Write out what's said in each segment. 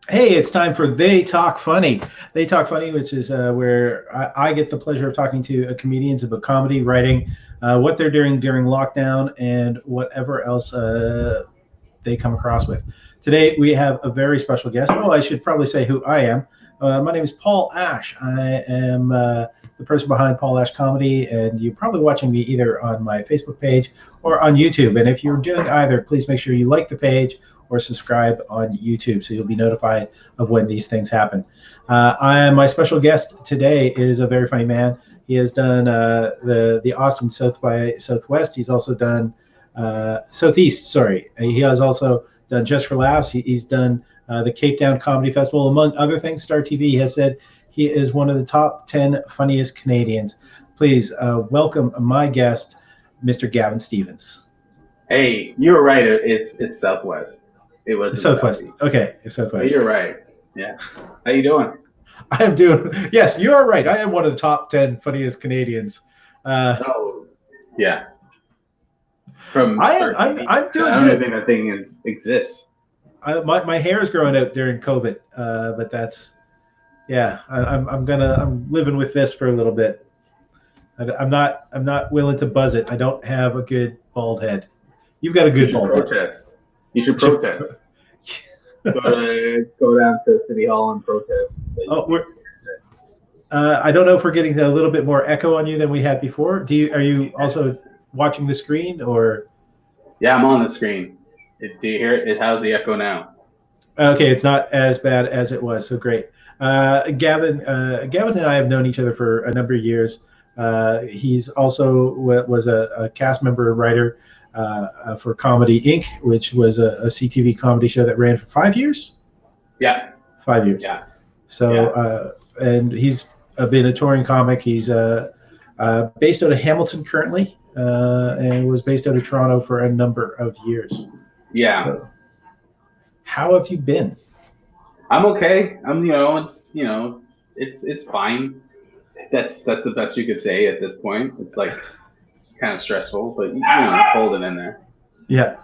Hey, it's time for They Talk Funny. They Talk Funny, which is where I get the pleasure of talking to comedians about comedy, writing, what they're doing during lockdown, and whatever else they come across with. Today, we have a very special guest. Oh, I should probably say who I am. My name is Paul Ash. I am the person behind Paul Ash Comedy, and you're probably watching me either on my Facebook page or on YouTube. And if you're doing either, please make sure you like the page or subscribe on YouTube so you'll be notified of when these things happen. My special guest today is a very funny man. He has done the Austin South by Southwest. He's also done Southeast. Sorry, he has also done Just for Laughs. He's done the Cape Town Comedy Festival, among other things. StarTV has said he is one of the top 10 funniest Canadians. Please welcome my guest, Mr. Gavin Stephens. Hey, you were right. It's Southwest. It was Southwest. Okay, it's Southwest. You're right. Yeah. How you doing? I am doing. Yes, you are right. I am one of the top 10 funniest Canadians. Yeah. From I'm doing I don't good. even think that thing exists. My hair is growing out during COVID, but that's I'm living with this for a little bit. I'm not willing to buzz it. I don't have a good bald head. You've got a good bald head. You should protest. Go down to City Hall and protest. I don't know if we're getting a little bit more echo on you than we had before. Are you also watching the screen or? Yeah, I'm on the screen. Do you hear it? How's the echo now? Okay, it's not as bad as it was. So great. Gavin and I have known each other for a number of years. He's also was a cast member and writer for Comedy Inc., which was a CTV comedy show that ran for 5 years. Yeah. 5 years. Yeah. So, and he's been a touring comic. He's based out of Hamilton currently, and was based out of Toronto for a number of years. Yeah. So, how have you been? I'm okay. It's fine. That's the best you could say at this point. It's like kind of stressful, but hold it in there. Yeah.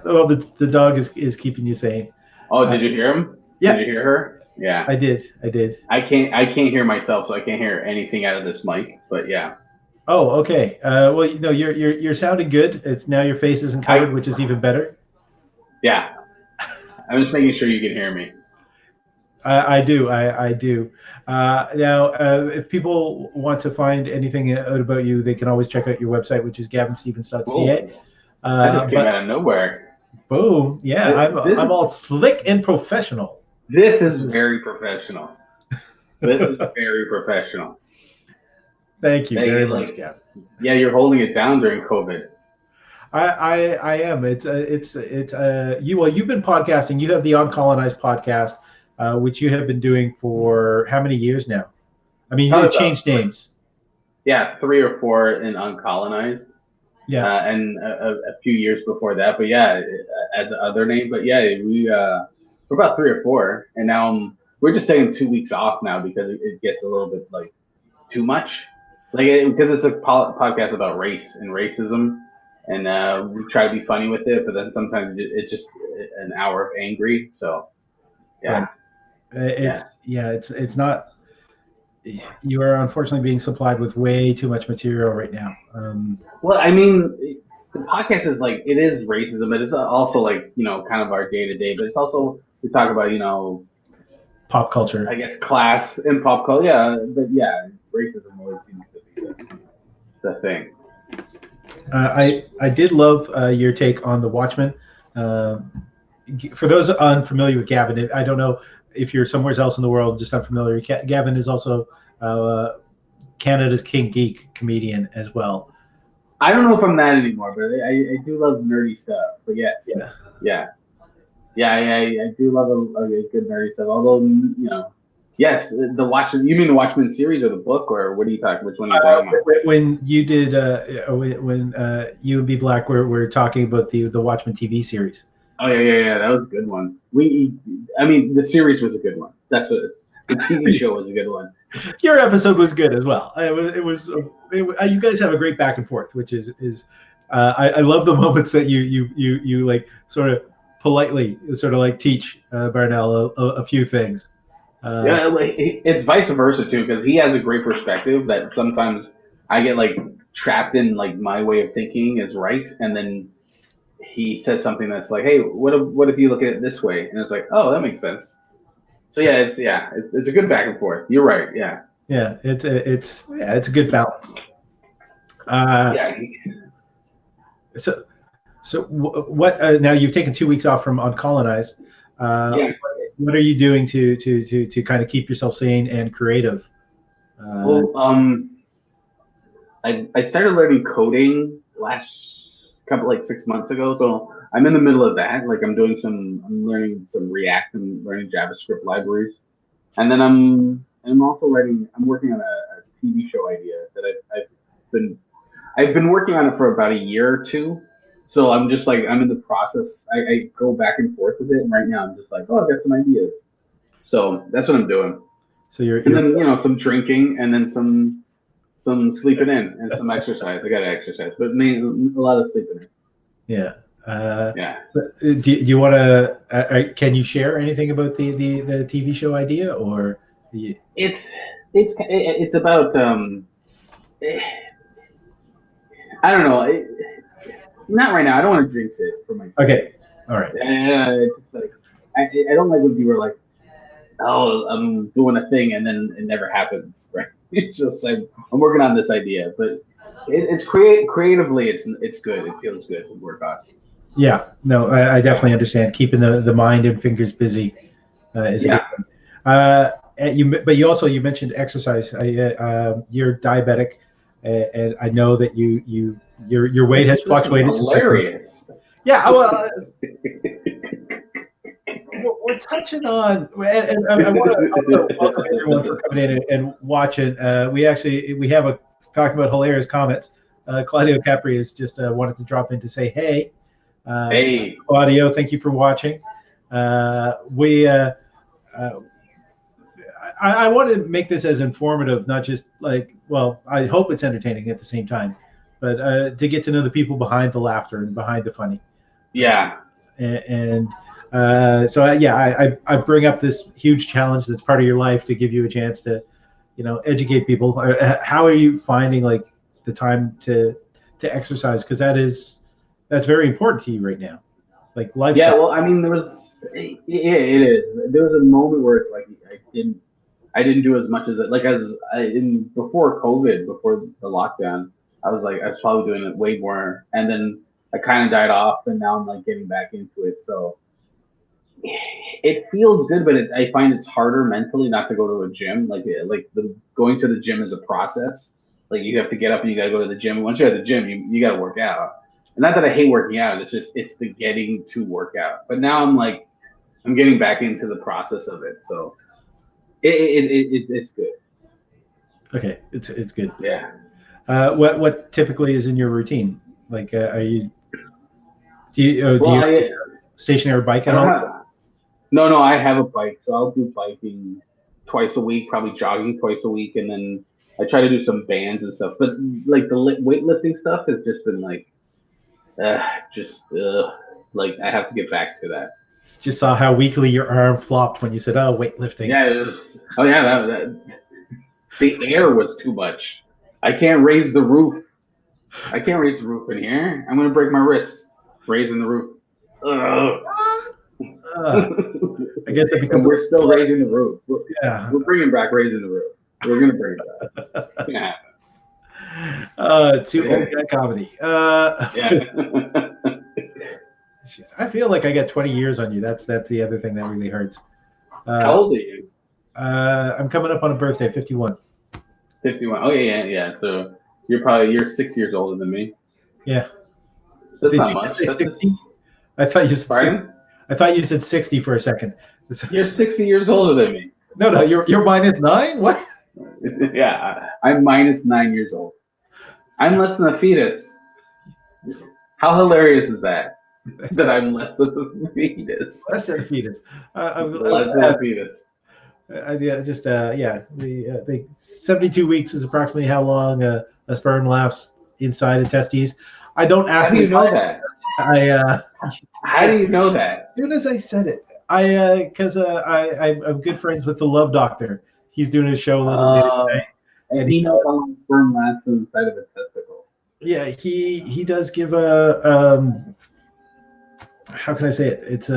Well, the dog is keeping you sane. Oh, did you hear him? Yeah. Did you hear her? Yeah. I did. I can't hear myself, so I can't hear anything out of this mic. But yeah. Oh, okay. Well, you're sounding good. It's now your face isn't covered, which is even better. Yeah. I'm just making sure you can hear me. I do. Now, if people want to find anything out about you, they can always check out your website, which is gavinstephens.ca. That just came out of nowhere. Boom. Yeah, I'm all slick and professional. This is very professional. This is very professional. Thank you very much, Gavin. Yeah, you're holding it down during COVID. I am. It's you've been podcasting. You have the Uncolonized podcast, which you have been doing for how many years now? I mean, you changed names. Yeah, 3 or 4 in Uncolonized. Yeah, and a few years before that, but yeah, as an other name. But yeah, we're about 3 or 4, and now we're just taking 2 weeks off now because it gets a little bit like too much, because it's a podcast about race and racism, and we try to be funny with it, but then sometimes it's just an hour of angry. So yeah, it's not. You are unfortunately being supplied with way too much material right now. Well, I mean, the podcast is it is racism, but it's also kind of our day to day. But it's also, we talk about pop culture. I guess class and pop culture. Yeah, but yeah, racism always seems to be the thing. I did love your take on The Watchmen. For those unfamiliar with Gavin, I don't know if you're somewhere else in the world just unfamiliar. Gavin is also Canada's King Geek comedian as well. I don't know if I'm that anymore, but I do love nerdy stuff. But yes, I do love a good nerdy stuff. Although yes, the Watchmen. You mean the Watchmen series or the book, or what are you talking? Which one are you talking about? When you did when you and B Black were talking about the Watchmen TV series. Oh yeah, that was a good one. The series was a good one. That's what the TV show was a good one. Your episode was good as well. It was you guys have a great back and forth, which is I love the moments that you like sort of politely sort of like teach Barnell a few things. Yeah, like, it's vice versa too, because he has a great perspective that sometimes I get like trapped in like my way of thinking is right, and then he says something that's like, "Hey, what if you look at it this way?" And it's like, "Oh, that makes sense." So yeah, it's a good back and forth. You're right. Yeah. Yeah, it's a good balance. Yeah. So what? Now you've taken 2 weeks off from Uncolonized. Yeah. What are you doing to kind of keep yourself sane and creative? Well, I started learning coding last couple like 6 months ago, so I'm in the middle of that. Like I'm learning some React and learning JavaScript libraries, and then I'm also I'm working on a TV show idea that I've been working on it for about a year or two. So I'm just like I'm in the process. I go back and forth with it, and right now I'm just like, oh, I've got some ideas. So that's what I'm doing. So you're and then some drinking, and then some sleeping in, and some exercise. I got to exercise, but a lot of sleeping in. Yeah. Yeah. Do you want to? Can you share anything about the TV show idea, or? It's about I don't know. Not right now. I don't want to jinx it for myself. Okay. All right. It's like I don't like when people are like, "Oh, I'm doing a thing," and then it never happens. Right? It's just like I'm working on this idea, but it's creatively. It's good. It feels good to work on. Yeah. No, I definitely understand. Keeping the mind and fingers busy is a good thing. But you mentioned exercise. You're diabetic, and I know that your weight has fluctuated. This is hilarious. Yeah, well, we're touching on, and I want to also welcome everyone for coming in and watching. We have talking about hilarious comments. Claudio Capri has just wanted to drop in to say hey. Hey, Claudio, thank you for watching. I want to make this as informative, not just like, well, I hope it's entertaining at the same time, but to get to know the people behind the laughter and behind the funny. Yeah. I bring up this huge challenge that's part of your life to give you a chance to, educate people. How are you finding like the time to exercise? Because that's very important to you right now, like lifestyle. Yeah, well, I mean, it is. There was a moment where it's like I didn't do as much as before COVID, before the lockdown. I was probably doing it way more, and then I kind of died off, and now I'm like getting back into it. So it feels good, but I find it's harder mentally not to go to a gym. Going to the gym is a process. Like you have to get up and you got to go to the gym. Once you're at the gym, you got to work out. And not that I hate working out. It's the getting to work out. But now I'm getting back into the process of it. So it's good. Okay, it's good. Yeah. What typically is in your routine? Like, do you have a stationary bike at home? No, I have a bike, so I'll do biking twice a week, probably jogging twice a week, and then I try to do some bands and stuff. But like the weightlifting stuff has just been like I have to get back to that. Just saw how weakly your arm flopped when you said, "Oh, weightlifting." Yeah, it was. Oh yeah, the air was too much. I can't raise the roof. I can't raise the roof in here. I'm gonna break my wrist raising the roof. I guess and we're still raising the roof. We're bringing back raising the roof. We're gonna bring it back. Yeah. Too old guy comedy. Yeah. I feel like I got 20 years on you. That's the other thing that really hurts. How old are you? I'm coming up on a birthday, 51. 51. Oh yeah. So you're 6 years older than me. Yeah. That's not much. I thought you said. Pardon? I thought you said 60 for a second. You're 60 years older than me. No, you're -9. What? Yeah, I'm -9 years old. I'm less than a fetus. How hilarious is that? That I'm less than a fetus. Less than a fetus. Less than a fetus. The 72 weeks is approximately how long a sperm lasts inside a testes. I don't ask. How do you know that? How do you know that? soon as I said it, I'm good friends with the Love Doctor. He's doing his show a little bit tonight, and he knows how long sperm lasts inside of a testicle. Yeah, he does give a how can I say it? It's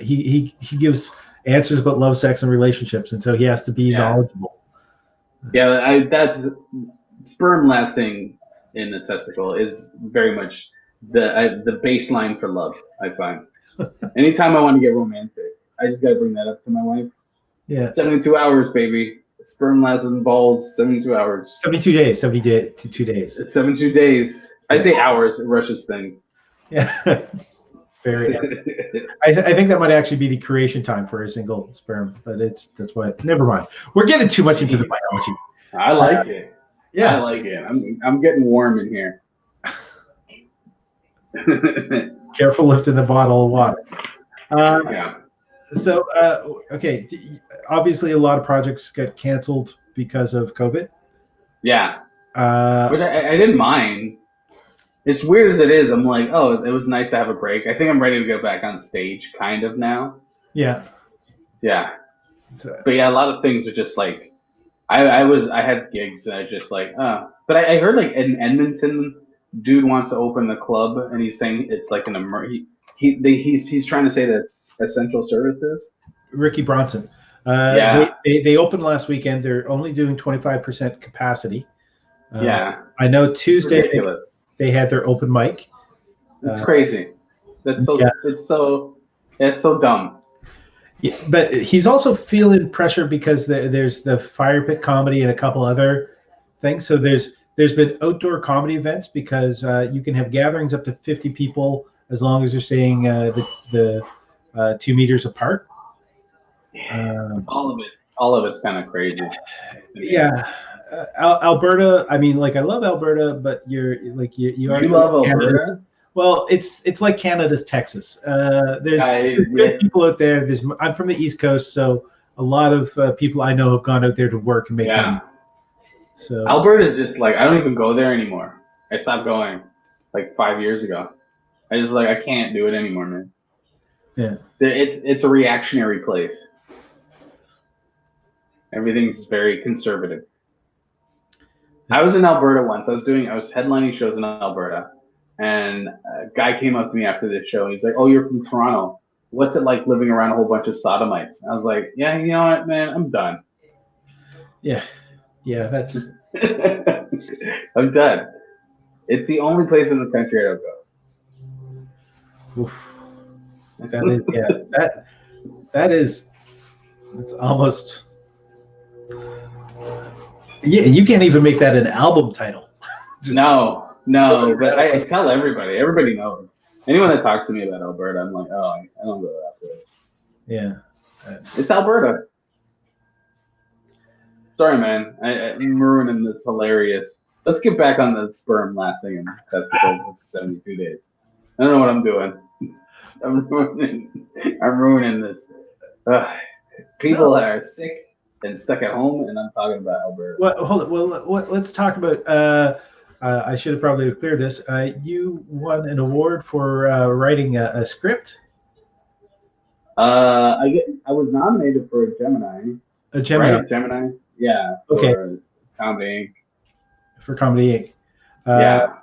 he gives answers about love, sex, and relationships, and so he has to be knowledgeable. Yeah, that's sperm lasting in the testicle is very much the baseline for love. I find. Anytime I want to get romantic, I just gotta bring that up to my wife. Yeah. 72 hours, baby. Sperm lasts in balls 72 hours. 72 days. 72 days. It's 72 days. I say hours. It rushes things. Yeah. Very. I think that might actually be the creation time for a single sperm, but that's why. Never mind. We're getting too much into the biology. I like it. Yeah. I like it. I'm getting warm in here. Careful lifting the bottle of water. Yeah. So, okay, obviously a lot of projects get canceled because of COVID. Yeah. Which I didn't mind. It's weird as it is. I'm like, oh, it was nice to have a break. I think I'm ready to go back on stage kind of now. Yeah. Yeah. But yeah, a lot of things are just like, I had gigs and I just like, but I heard like in Edmonton, dude wants to open the club and he's saying it's like an he's trying to say that it's essential services. Ricky Bronson. They opened last weekend. They're only doing 25% capacity. I know Tuesday they had their open mic. It's crazy. That's so it's so dumb. Yeah, but he's also feeling pressure because there's the Fire Pit Comedy and a couple other things. So there's been outdoor comedy events because you can have gatherings up to 50 people as long as they're staying the 2 meters apart. All of it's kind of crazy. Yeah. Alberta, I mean, like I love Alberta, but you love Alberta. Well, it's like Canada's Texas. There's good people out there. I'm from the East Coast, so a lot of people I know have gone out there to work and make money. So Alberta is just like I don't even go there anymore. I stopped going like 5 years ago. I just like I can't do it anymore, man. Yeah, it's a reactionary place. Everything's very conservative. I was in Alberta once. I was headlining shows in Alberta, and a guy came up to me after this show. And he's like, "Oh, you're from Toronto. What's it like living around a whole bunch of sodomites?" And I was like, "Yeah, you know what, man, I'm done." Yeah, that's. I'm done. It's the only place in the country I don't go. Oof. That is. It's almost. Yeah, you can't even make that an album title. No, but I tell everybody. Everybody knows. Anyone that talks to me about Alberta, I'm like, oh, I don't go that way. Yeah. It's Alberta. Sorry, man. I'm ruining this hilarious. Let's get back on the sperm lasting in testicle for 72 days. I don't know what I'm doing. I'm ruining this. People are sick and stuck at home, and I'm talking about Alberta. Well, hold it. Well, let's talk about. I should have probably cleared this. You won an award for writing a script. I was nominated for a Gemini. A Gemini. Right? Gemini. Yeah. Okay. For Comedy Inc. For Comedy Inc. Yeah.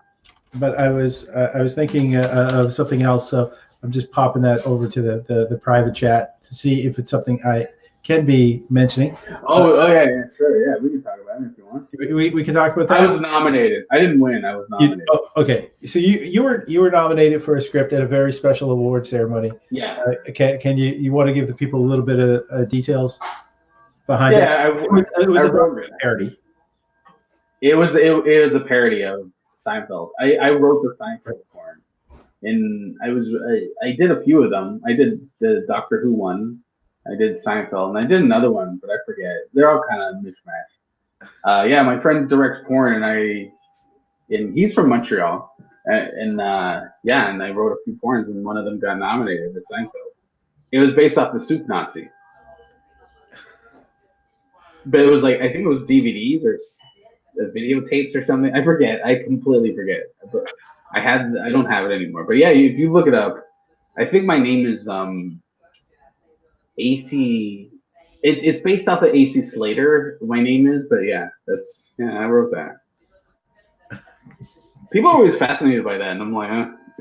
But I was thinking of something else, so I'm just popping that over to the private chat to see if it's something I can be mentioning. Oh yeah, sure, yeah, we can talk about it if you want. We can talk about that. I was nominated. I didn't win. I was nominated. Okay, so you were nominated for a script at a very special award ceremony. Yeah. Can you want to give the people a little bit of details behind it? Yeah, it was a parody. It was a parody of Seinfeld. I wrote the Seinfeld porn, and I did a few of them. I did the Doctor Who one. I did Seinfeld, and I did another one, but I forget. They're all kind of mishmash. Yeah, my friend directs porn, and he's from Montreal, and I wrote a few porns, and one of them got nominated at Seinfeld. It was based off the Soup Nazi, but it was like I think it was DVDs or videotapes or something. I forget. I completely forget. But I don't have it anymore. But yeah, if you look it up, I think my name is AC. It's based off of AC Slater. My name is, but yeah, I wrote that. People are always fascinated by that, and I'm like,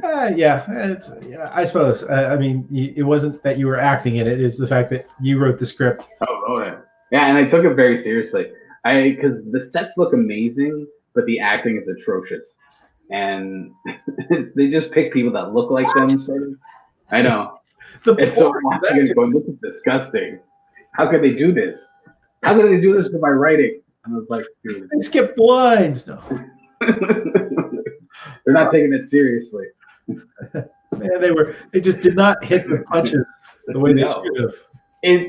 I suppose. I mean, it wasn't that you were acting in it; it's the fact that you wrote the script. Oh yeah, yeah, and I took it very seriously. Because the sets look amazing, but the acting is atrocious, and they just pick people that look like them. Sort of. I know. It's so watching it going, this is disgusting. How could they do this? How could they do this to my writing? And I was like, dude. They skipped the lines. No. They're not taking it seriously. Man, they just did not hit the punches the way they should have.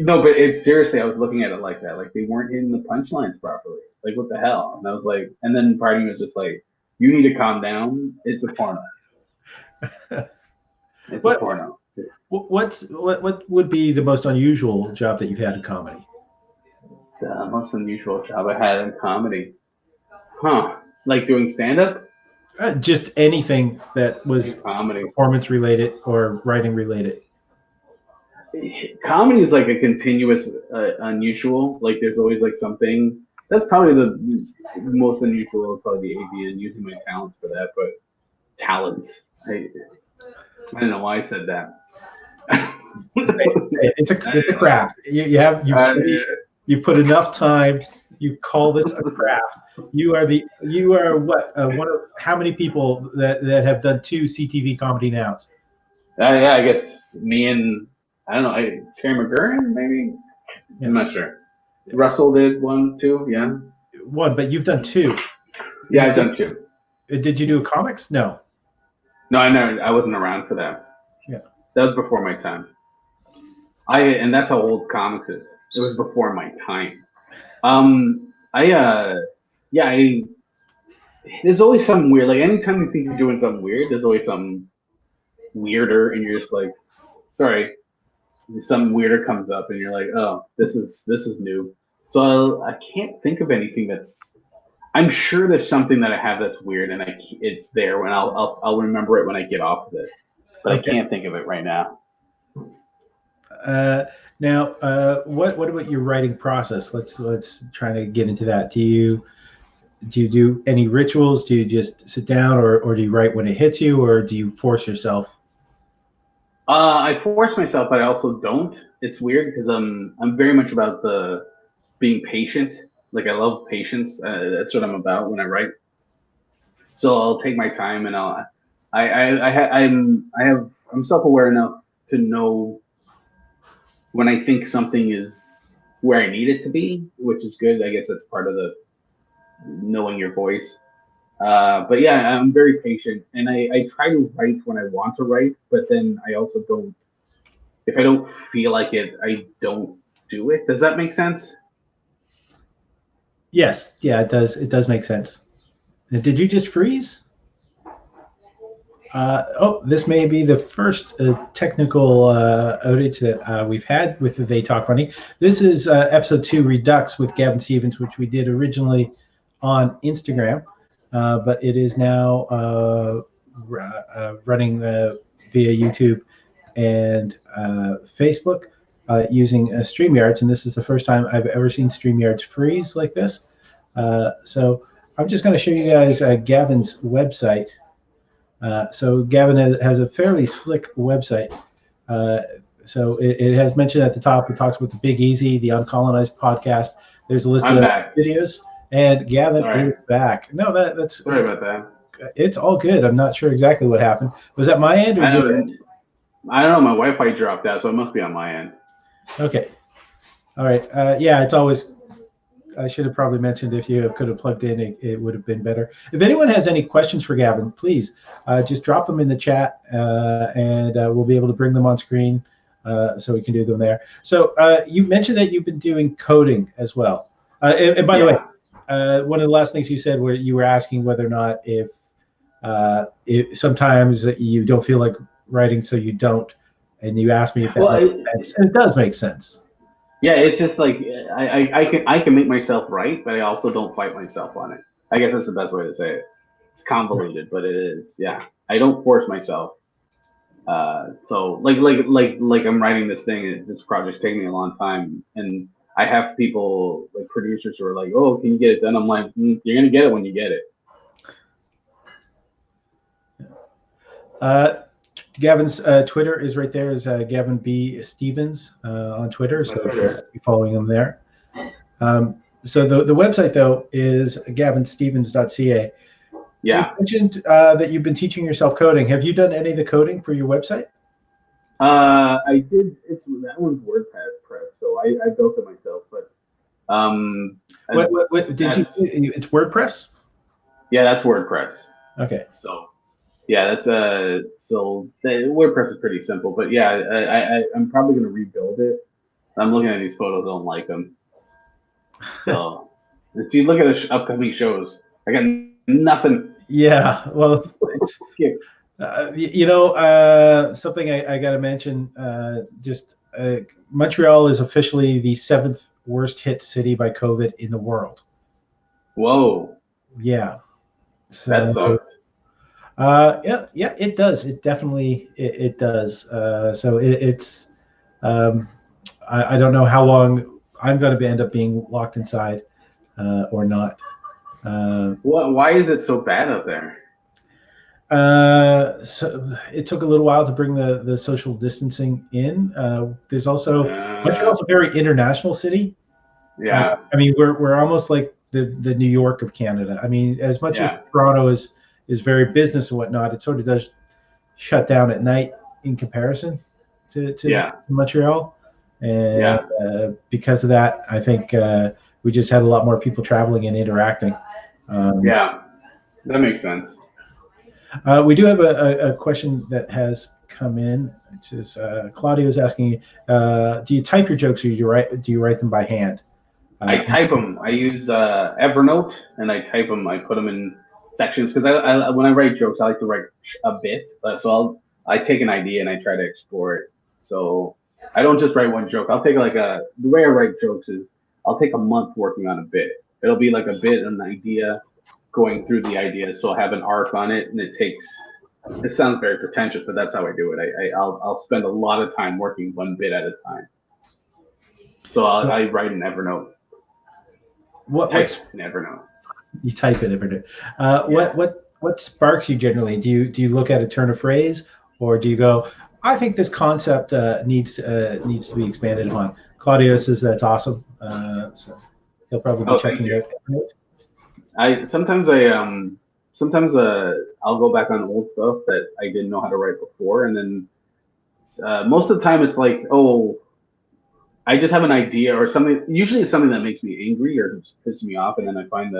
No, but it's seriously, I was looking at it like that. Like they weren't hitting the punchlines properly. Like what the hell? And I was like, and then part of me was just like, you need to calm down. It's a porno. It's a porno. What would be the most unusual job that you've had in comedy? The most unusual job I had in comedy, like doing stand up. Just anything that was comedy, performance related or writing related. Comedy is like a continuous unusual. Like there's always like something. That's probably the most unusual. Probably the AVN, using my talents for that, but talents. I don't know why I said that. It's a craft. You put enough time. You call this a craft. You are what one of how many people that have done 2 CTV comedy nows? Yeah, I guess me and I don't know, Terry McGurran maybe. Yeah. I'm not sure. Russell did 1, 2, yeah. 1, but you've done 2. Yeah, I've done 2. Did you do comics? No. No, I wasn't around for that. Yeah. That was before my time. And that's how old comics is. It was before my time. There's always something weird. Like anytime you think you're doing something weird, there's always something weirder, and you're just like, sorry, something weirder comes up, and you're like, oh, this is new. So I can't think of anything that's. I'm sure there's something that I have that's weird, and it's there when I'll remember it when I get off of it, but okay. I can't think of it right now. Now, what about your writing process? Let's try to get into that. Do you do any rituals? Do you just sit down, or do you write when it hits you, or do you force yourself? I force myself, but I also don't. It's weird because I'm very much about the being patient. Like I love patience. That's what I'm about when I write. So I'll take my time, and I'm self-aware enough to know when I think something is where I need it to be, which is good. I guess that's part of the knowing your voice. But yeah, I'm very patient, and I try to write when I want to write, but then I also don't. If I don't feel like it, I don't do it. Does that make sense? Yes. Yeah, it does. It does make sense. Did you just freeze? This may be the first technical outage that we've had with the They Talk Funny. This is episode 2, Redux, with Gavin Stephens, which we did originally on Instagram, but it is now running via YouTube and Facebook using StreamYards, and this is the first time I've ever seen StreamYards freeze like this. So I'm just going to show you guys Gavin's website. So Gavin has a fairly slick website. So it has mentioned at the top, it talks about the Big Easy, the Uncolonized podcast. There's a list of videos, and Gavin is back. No, that's sorry about that. It's all good. I'm not sure exactly what happened. Was that my end or your end? I don't know. My Wi-Fi dropped out, so it must be on my end. Okay. All right. Yeah, it's always. I should have probably mentioned if you could have plugged in, it would have been better. If anyone has any questions for Gavin, please just drop them in the chat, and we'll be able to bring them on screen so we can do them there. So you mentioned that you've been doing coding as well. And by the way, one of the last things you said where you were asking whether or not if sometimes you don't feel like writing, so you don't, and you asked me if that makes sense. And it does make sense. Yeah, it's just like I can make myself write, but I also don't fight myself on it. I guess that's the best way to say it. It's convoluted, but it is. Yeah, I don't force myself. So like I'm writing this thing. This project's taking me a long time, and I have people like producers who are like, "Oh, can you get it done?" I'm like, "You're gonna get it when you get it." Gavin's Twitter is right there. Is Gavin B. Stephens on Twitter, so be following him there. So the website though is gavinstephens.ca. Yeah. You mentioned that you've been teaching yourself coding. Have you done any of the coding for your website? I did. That one's WordPress, so I built it myself. But what did you? It's WordPress. Yeah, that's WordPress. Okay. So yeah, that's so the WordPress is pretty simple. But yeah, I'm probably gonna rebuild it. I'm looking at these photos. I don't like them. So if you look at the upcoming shows, I got nothing. Yeah. Well, it's, something I got to mention. Montreal is officially the 7th worst hit city by COVID in the world. Whoa. Yeah. So, that sucks. Yeah, it does. It definitely it does. So it's I don't know how long I'm going to end up being locked inside or not. Why is it so bad up there? So it took a little while to bring the social distancing in. There's also Montreal's a very international city. Yeah. I mean, we're almost like the New York of Canada. I mean, as much as Toronto is very business and whatnot, it sort of does shut down at night in comparison to Montreal. And because of that, I think we just had a lot more people traveling and interacting. Yeah, that makes sense. We do have a question that has come in. It says Claudio is asking, do you type your jokes or do you write them by hand? I type them. I use Evernote and I type them. I put them in sections because I when I write jokes, I like to write a bit. So I take an idea and I try to explore it. So I don't just write one joke. I'll take the way I write jokes is I'll take a month working on a bit. It'll be like a bit, an idea, going through the idea. So I'll have an arc on it, and it sounds very pretentious, but that's how I do it. I'll spend a lot of time working one bit at a time. So I write in Evernote. Evernote. You type in Evernote. What sparks you generally? Do you look at a turn of phrase, or do you go, I think this concept needs to be expanded upon? Claudio says that's awesome. So he'll probably be checking it out. Sometimes I'll go back on old stuff that I didn't know how to write before, and then most of the time it's like, I just have an idea or something. Usually it's something that makes me angry or pisses me off, and then I find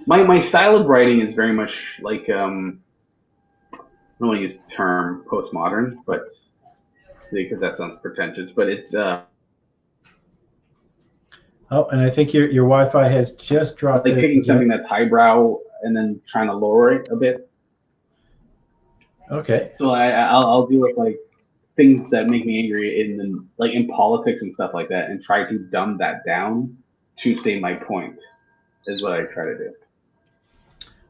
my style of writing is very much like I don't want to use the term postmodern, but because that sounds pretentious, but it's and I think your Wi-Fi has just dropped. Like taking something that's highbrow and then trying to lower it a bit. Okay. So I'll do it like things that make me angry in politics and stuff like that, and try to dumb that down to say my point. Is what I try to do.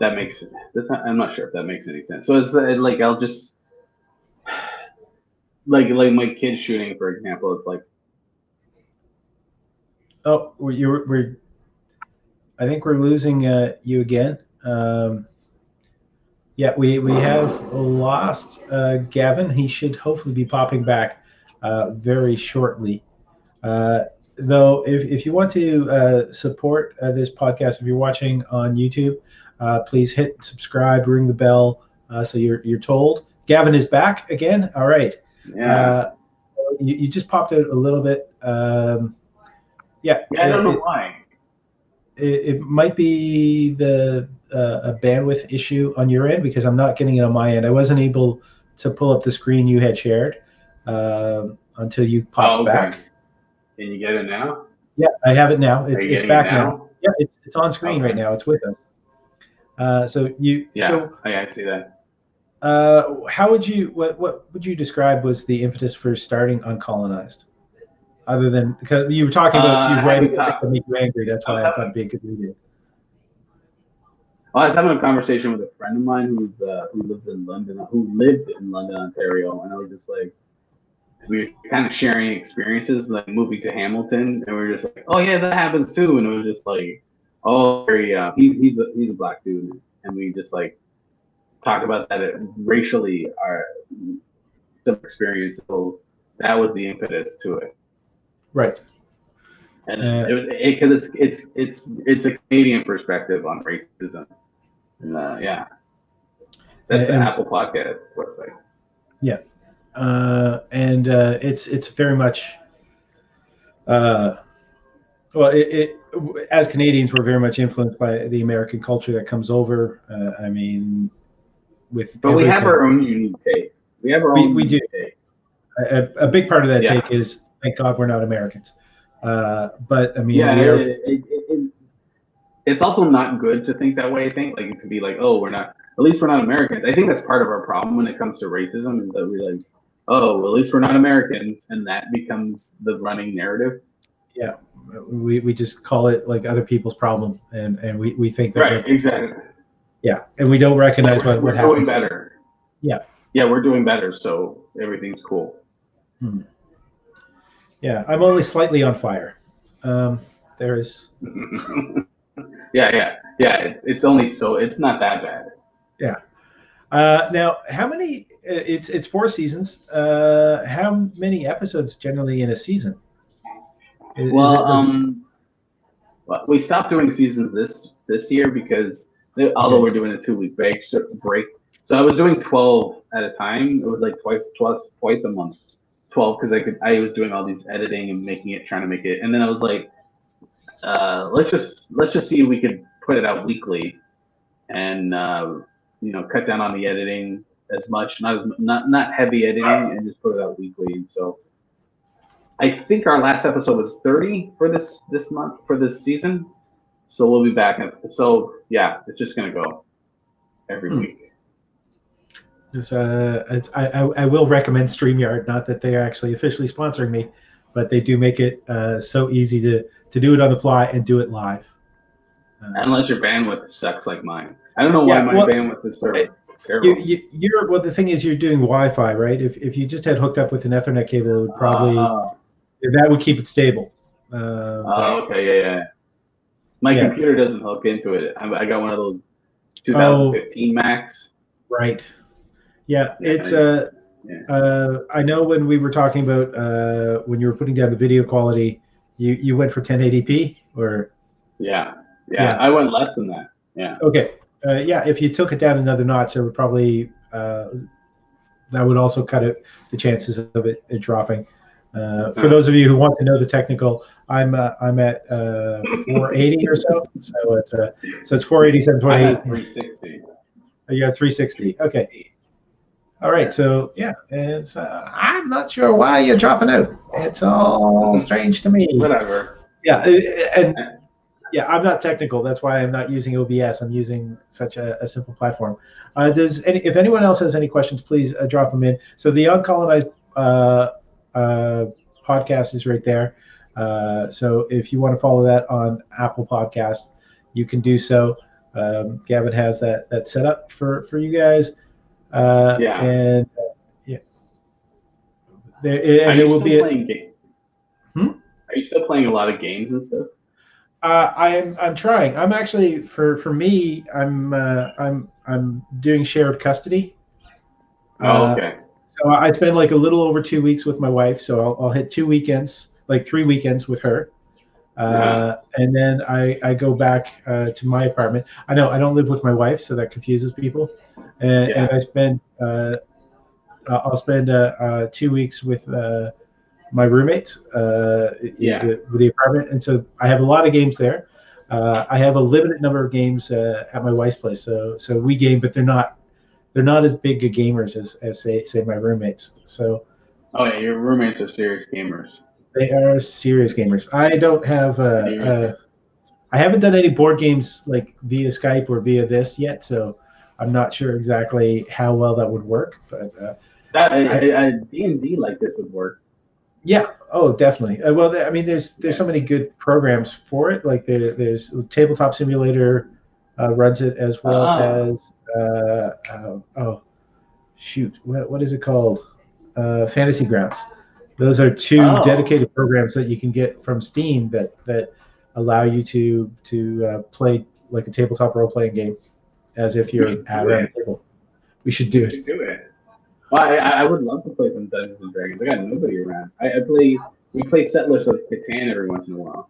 I'm not sure if that makes any sense. So it's like I'll just like my kid shooting, for example. It's like, I think we're losing you again. Yeah, we have lost Gavin. He should hopefully be popping back very shortly. Though, if you want to support this podcast, if you're watching on YouTube, please hit subscribe, ring the bell, so you're told. Gavin is back again. All right. Yeah. You just popped out a little bit. Yeah, I don't know why. It might be a bandwidth issue on your end, because I'm not getting it on my end. I wasn't able to pull up the screen you had shared until you popped back. Can you get it now? Yeah, I have it now. It's back now. Yeah, it's on screen right now. It's with us. So you. Yeah, so, I see that. How would you? What would you describe was the impetus for starting Uncolonized? Other than because you were talking about you writing to make you angry, that's why I thought it'd be a good read. I was having a conversation with a friend of mine who lives in London, who lived in London, Ontario, and I was just like, we were kind of sharing experiences, like moving to Hamilton, and we were just like, oh yeah, that happens too, and it was just like, oh, he's a black dude, and we just like talked about that racially our experience, so that was the impetus to it. Right. And it was because it's a Canadian perspective on racism, and yeah, that's the Apple Podcast website. Yeah, and it's very much. Well, as Canadians, we're very much influenced by the American culture that comes over. I mean, but we have our own unique take. We have our own unique take. A big part of that take is, thank God we're not Americans. But I mean, it's also not good to think that way. I think like to be like, oh, at least we're not Americans. I think that's part of our problem when it comes to racism is that we're like, oh, well, at least we're not Americans, and that becomes the running narrative. Yeah, we just call it like other people's problem, and we think that right, exactly. Yeah, and we don't recognize what happens. We're doing better. Yeah. Yeah, we're doing better, so everything's cool. Yeah, I'm only slightly on fire. There is. yeah. It's only it's not that bad. Yeah. Now, how many? It's 4 seasons. How many episodes generally in a season? Well, we stopped doing seasons this year because although we're doing a 2-week break, so I was doing 12 at a time. It was like twice a month, 12 because I was doing all these editing and trying to make it, and then I was like, let's just see if we could put it out weekly, and cut down on the editing as much, not heavy editing, and just put it out weekly. And so I think our last episode was 30 for this month for this season. So we'll be back. So yeah, it's just gonna go every week. I will recommend StreamYard. Not that they are actually officially sponsoring me, but they do make it so easy to do it on the fly and do it live. Unless your bandwidth sucks like mine. I don't know why my bandwidth is so terrible. Well, the thing is, you're doing Wi-Fi, right? If you just had hooked up with an Ethernet cable, it would probably that would keep it stable. Okay, yeah. My computer doesn't hook into it. I got one of those 2015 Macs. Right. Yeah, it's I know when we were talking about when you were putting down the video quality, you went for 1080p or. Yeah, I went less than that. Yeah. Okay. If you took it down another notch, it would probably that would also cut the chances of it dropping. For those of you who want to know the technical, I'm at 480 or so. So it's 480, 720. I'm at 360. You're at 360. Okay. All right. So it's I'm not sure why you're dropping out. It's all strange to me. Whatever. Yeah, and I'm not technical. That's why I'm not using OBS. I'm using such a simple platform. If anyone else has any questions, please drop them in. So the Uncolonized podcast is right there. So if you want to follow that on Apple Podcast, you can do so. Gavin has that set up for you guys. And there will be Are you still playing a lot of games and stuff? I'm trying. I'm actually for me. I'm doing shared custody. Okay. So I spend like a little over 2 weeks with my wife. So I'll hit 2 weekends, like 3 weekends with her, and then I go back to my apartment. I know I don't live with my wife, so that confuses people. And I spend I'll spend 2 weeks with my roommates with the apartment, and so I have a lot of games there. I have a limited number of games at my wife's place, so we game, but they're not as big a gamers as say my roommates. So your roommates are serious gamers. They are serious gamers. I don't have I haven't done any board games like via Skype or via this yet, so I'm not sure exactly how well that would work, but D&D like this would work. Yeah. Oh, definitely. Well, I mean, there's so many good programs for it. Like there's Tabletop Simulator. runs it, as well Oh, as oh shoot, what is it called? Fantasy Grounds. Those are two oh, dedicated programs that you can get from Steam that allow you to play like a tabletop role playing game as if we you're should do around it. the table. We should do We it. should do it. Well, I would love to play some Dungeons and Dragons. I got nobody around. I play. We play Settlers of Catan every once in a while.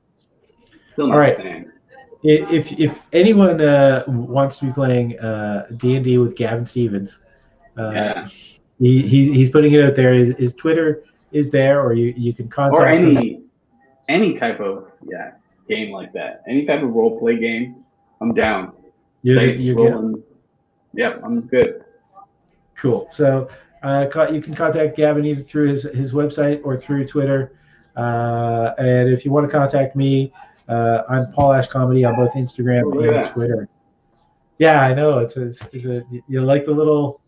Still All not the right. same. If anyone wants to be playing D&D with Gavin Stephens, Yeah. he's putting it out there. His Twitter is there, or you can Or contact him. any type of game like that. Any type of role play game. I'm down. Dice You're good. rolling. Yep, I'm good. Cool. So you can contact Gavin either through his website or through Twitter. And if you want to contact me, I'm Paul Ash Comedy on both Oh, Instagram look and at that. Twitter. Yeah, I know. It's a you like the little.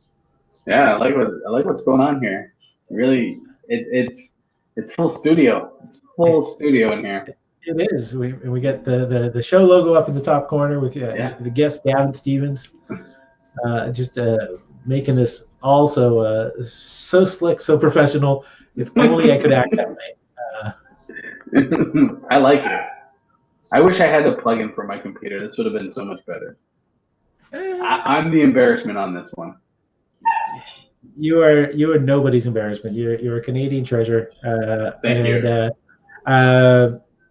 Yeah, I like what's going on here. Really, it's full studio. It's full studio in here. It is. We get the show logo up in the top corner with Yeah. the guest Gavin Stephens, just making this also so slick, so professional. If only I could act that way. I like it. I wish I had the plugin for my computer. This would have been so much better. Eh, I'm the embarrassment on this one. you are nobody's embarrassment. You're a Canadian treasure, Thank you.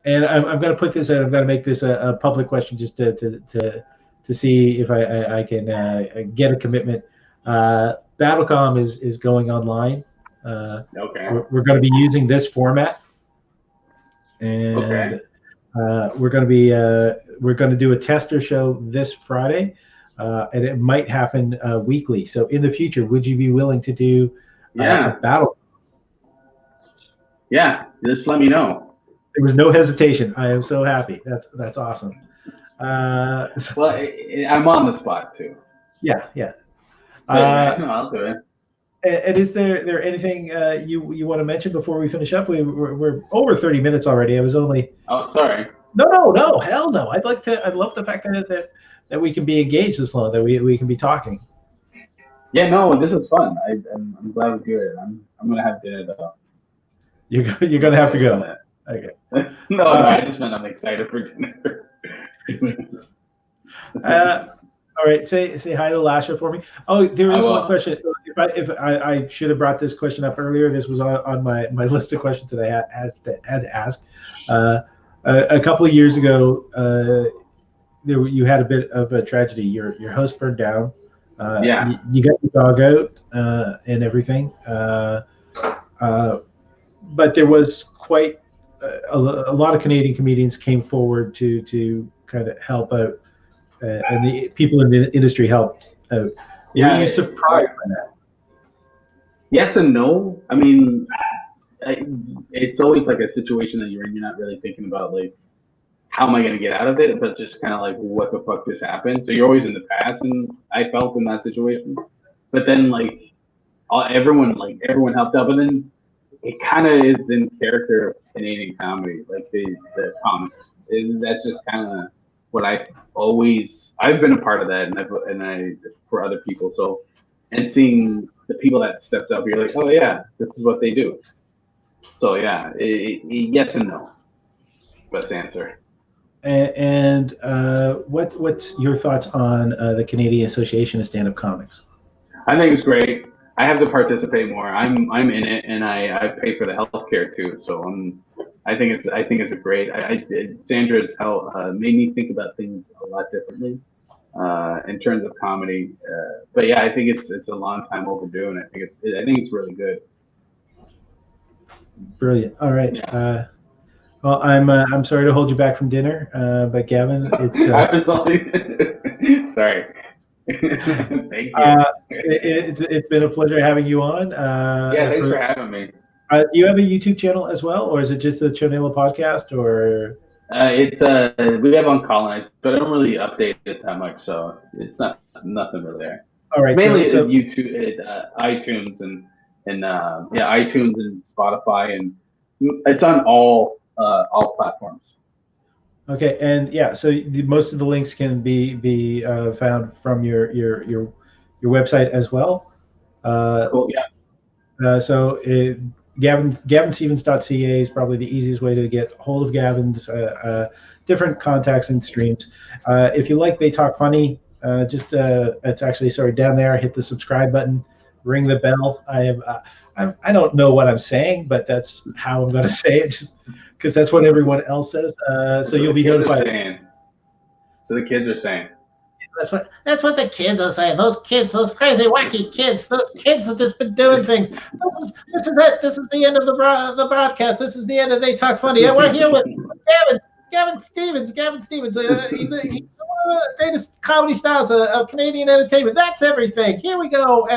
And I'm going to put this. I'm going to make this a public question just to see if I can get a commitment. Battlecom is going online. Okay. We're going to be using this format, Okay. and we're going to do a tester show this Friday, and it might happen weekly. So in the future, would you be willing to do a Yeah. battle? Yeah. Just let me know. There was no hesitation. I am so happy. That's awesome. Well, I'm on the spot too. Yeah. But no, I'll do it. And is there anything you want to mention before we finish up? We're over 30 minutes already. I was only Oh, sorry. no, hell no. I'd love the fact that we can be engaged this long, that we can be talking. Yeah, no, this is fun. I'm glad we do it. I'm gonna have dinner though. You're gonna have to go. Okay. No, I just meant I'm excited for dinner. All right, say hi to Lasha for me. Oh, there is one question. If I should have brought this question up earlier, this was on my list of questions that I had to ask. A couple of years ago, you had a bit of a tragedy. Your house burned down. Yeah. You got your dog out and everything. But there was quite a lot of Canadian comedians came forward to kind of help out, and the people in the industry helped out. Yeah. Were you surprised by that? Yes and no. I mean, it's always like a situation that you're in. You're not really thinking about like how am I going to get out of it, but just kind of like what the fuck just happened. So you're always in the past, and I felt in that situation. But then like everyone helped out, but then it kind of is in character of Canadian comedy, like the comics. That's just kind of what I've been a part of that, and I for other people. So, and seeing the people that stepped up, you're like, oh yeah, this is what they do. So yeah, yes and no. Best answer. And what's your thoughts on the Canadian Association of Stand-Up Comics? I think it's great. I have to participate more. I'm in it, and I pay for the healthcare too. So I think it's a great. Sandra's help made me think about things a lot differently in terms of comedy. But yeah, I think it's a long time overdue, and I think it's really good. Brilliant. All right. Yeah. Well, I'm sorry to hold you back from dinner, but Gavin, it's I was only sorry. Thank you. It's been a pleasure having you on. Yeah, thanks for having me. Do you have a YouTube channel as well, or is it just the Chonela podcast? Or it's we have Uncolonized, but I don't really update it that much, so it's nothing really there. All right, mainly so YouTube, iTunes, and iTunes and Spotify, and it's on all platforms. Okay, and yeah, so most of the links can be found from your website as well. Cool. Yeah. So GavinStephens.ca is probably the easiest way to get hold of Gavin's different contacts and streams. If you like They Talk Funny, it's actually down there. Hit the subscribe button, ring the bell. I don't know what I'm saying, but that's how I'm going to say it, just because that's what everyone else says. So you'll be notified. So the kids are saying. That's what the kids are saying. Those kids, those crazy, wacky kids, those kids have just been doing things. This is it. This is the end of the broadcast. This is the end of They Talk Funny. And we're here with Gavin Stephens. Gavin Stephens. He's one of the greatest comedy stars of Canadian entertainment. That's everything. Here we go.